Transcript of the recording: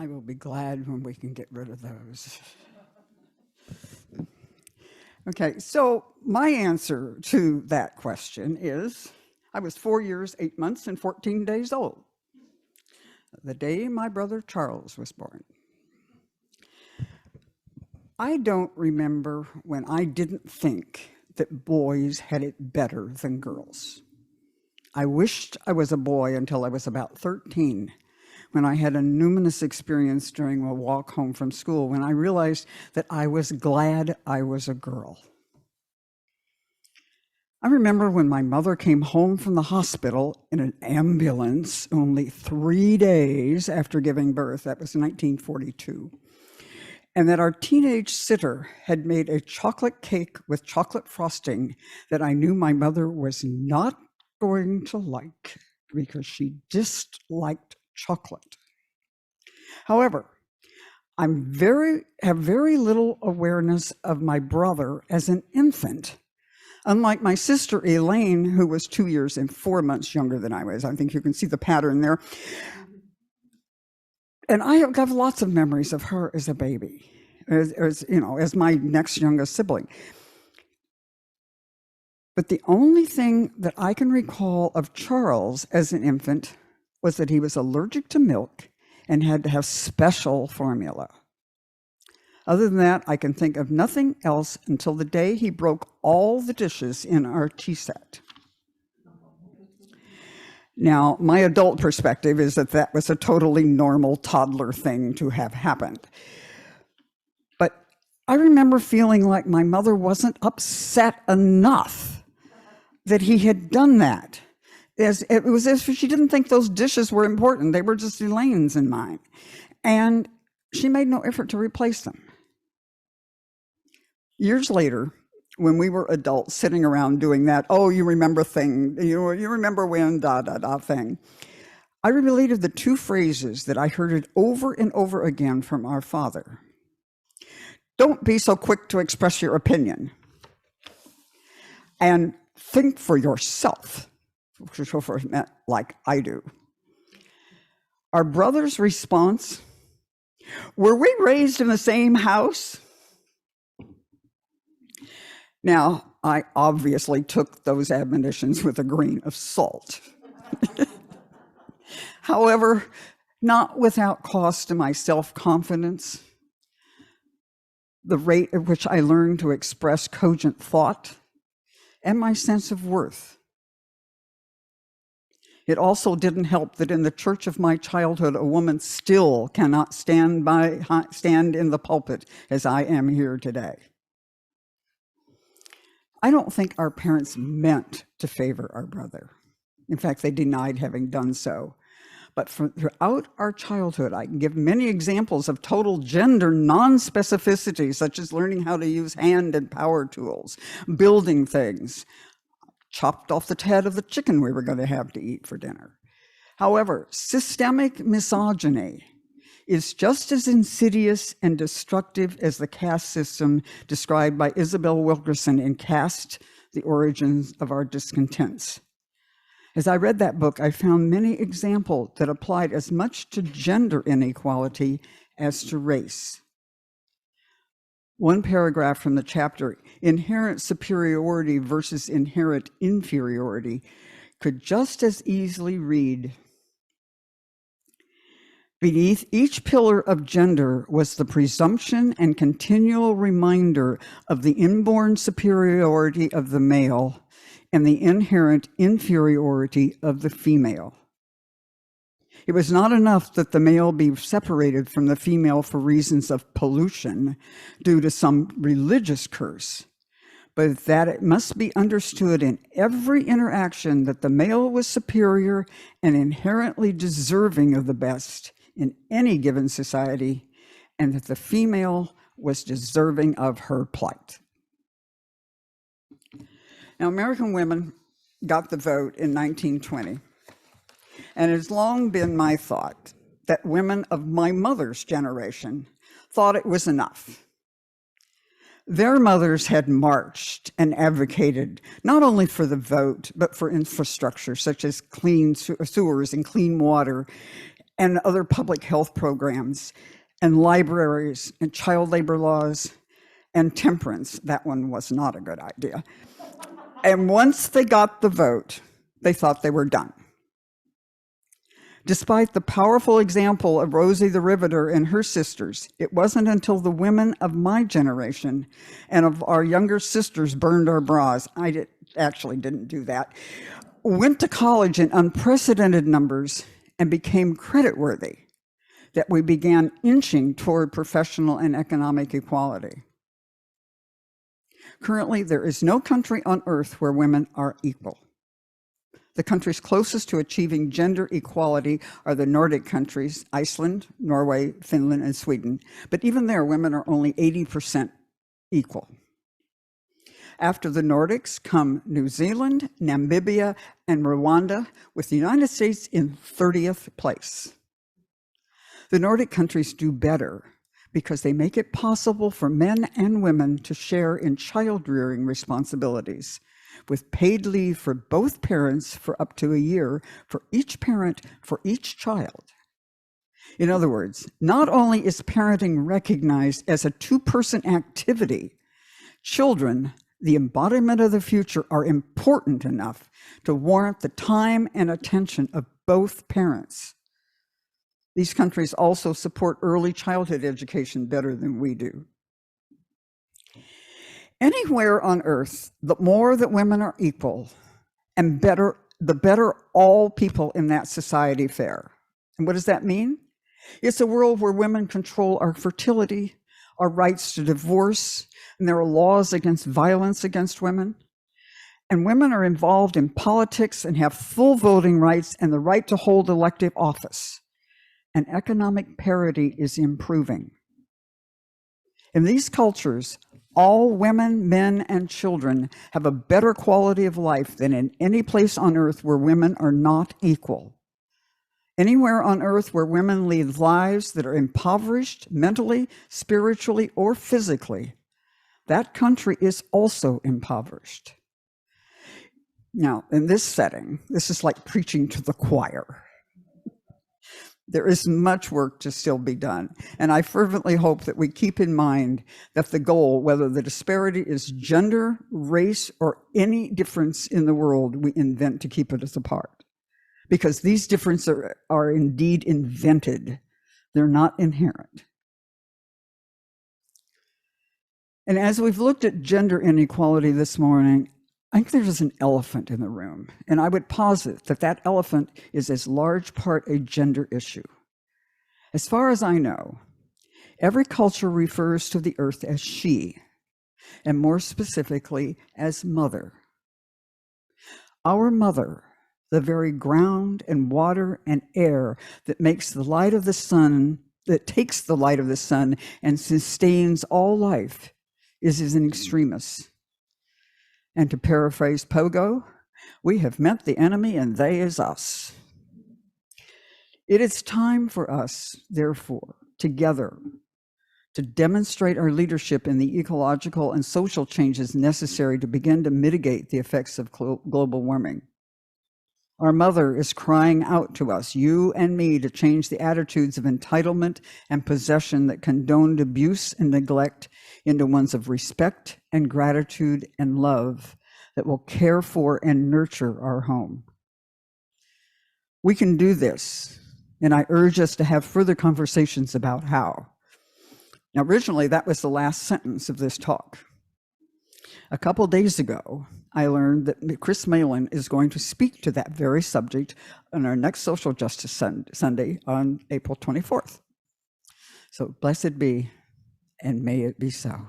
I will be glad when we can get rid of those. Okay, so my answer to that question is I was 4 years, 8 months, and 14 days old the day my brother Charles was born. I don't remember when I didn't think that boys had it better than girls. I wished I was a boy until I was about 13, when I had a numinous experience during a walk home from school, when I realized that I was glad I was a girl. I remember when my mother came home from the hospital in an ambulance only 3 days after giving birth. That was 1942. And that our teenage sitter had made a chocolate cake with chocolate frosting that I knew my mother was not going to like because she disliked chocolate. However, I have very little awareness of my brother as an infant. Unlike my sister Elaine, who was 2 years and 4 months younger than I was. I think you can see the pattern there. And I have lots of memories of her as a baby, as my next youngest sibling. But the only thing that I can recall of Charles as an infant was that he was allergic to milk and had to have special formula. Other than that, I can think of nothing else until the day he broke all the dishes in our tea set. Now, my adult perspective is that that was a totally normal toddler thing to have happened. But I remember feeling like my mother wasn't upset enough that he had done that. It was as if she didn't think those dishes were important. They were just Elaine's and mine. And she made no effort to replace them. Years later, when we were adults sitting around doing that, oh, you remember thing, you remember when, thing, I related the two phrases that I heard it over and over again from our father. Don't be so quick to express your opinion. And think for yourself, which meant like I do. Our brother's response, were we raised in the same house? Now, I obviously took those admonitions with a grain of salt. However, not without cost to my self-confidence, the rate at which I learned to express cogent thought, and my sense of worth. It also didn't help that in the church of my childhood, a woman still cannot stand in the pulpit as I am here today. I don't think our parents meant to favor our brother. In fact, they denied having done so. But throughout our childhood, I can give many examples of total gender non-specificity, such as learning how to use hand and power tools, building things, chopped off the head of the chicken we were going to have to eat for dinner. However, systemic misogyny is just as insidious and destructive as the caste system described by Isabel Wilkerson in Caste, The Origins of Our Discontents. As I read that book, I found many examples that applied as much to gender inequality as to race. One paragraph from the chapter, Inherent Superiority versus Inherent Inferiority, could just as easily read, beneath each pillar of gender was the presumption and continual reminder of the inborn superiority of the male and the inherent inferiority of the female. It was not enough that the male be separated from the female for reasons of pollution due to some religious curse, but that it must be understood in every interaction that the male was superior and inherently deserving of the best in any given society, and that the female was deserving of her plight. Now, American women got the vote in 1920, and it has long been my thought that women of my mother's generation thought it was enough. Their mothers had marched and advocated not only for the vote, but for infrastructure such as clean sewers and clean water, and other public health programs, and libraries, and child labor laws, and temperance. That one was not a good idea. And once they got the vote, they thought they were done. Despite the powerful example of Rosie the Riveter and her sisters, it wasn't until the women of my generation and of our younger sisters burned our bras. I actually didn't do that. Went to college in unprecedented numbers and became creditworthy that we began inching toward professional and economic equality. Currently, there is no country on earth where women are equal. The countries closest to achieving gender equality are the Nordic countries, Iceland, Norway, Finland, and Sweden. But even there, women are only 80% equal. After the Nordics come New Zealand, Namibia, and Rwanda, with the United States in 30th place. The Nordic countries do better because they make it possible for men and women to share in child-rearing responsibilities, with paid leave for both parents for up to a year for each parent for each child. In other words, not only is parenting recognized as a two-person activity, children, the embodiment of the future, are important enough to warrant the time and attention of both parents. These countries also support early childhood education better than we do. Anywhere on earth, the more that women are equal and better, the better all people in that society fare. And what does that mean? It's a world where women control our fertility, our rights to divorce, and there are laws against violence against women. And women are involved in politics and have full voting rights and the right to hold elective office. And economic parity is improving. In these cultures, all women, men, and children have a better quality of life than in any place on earth where women are not equal. Anywhere on earth where women lead lives that are impoverished mentally, spiritually, or physically, that country is also impoverished. Now, in this setting, this is like preaching to the choir. There is much work to still be done, and I fervently hope that we keep in mind that the goal, whether the disparity is gender, race, or any difference in the world, we invent to keep it apart. Because these differences are indeed invented. They're not inherent. And as we've looked at gender inequality this morning, I think there's an elephant in the room, and I would posit that that elephant is as large part a gender issue. As far as I know, every culture refers to the earth as she, and more specifically as mother. Our mother, the very ground and water and air that makes the light of the sun, that takes the light of the sun and sustains all life, is an extremist. And to paraphrase Pogo, we have met the enemy and they is us. It is time for us, therefore, together, to demonstrate our leadership in the ecological and social changes necessary to begin to mitigate the effects of global warming. Our mother is crying out to us, you and me, to change the attitudes of entitlement and possession that condoned abuse and neglect into ones of respect and gratitude and love that will care for and nurture our home. We can do this, and I urge us to have further conversations about how. Now, originally, that was the last sentence of this talk. A couple days ago, I learned that Chris Malin is going to speak to that very subject on our next Social Justice Sunday on April 24th. So blessed be, and may it be so.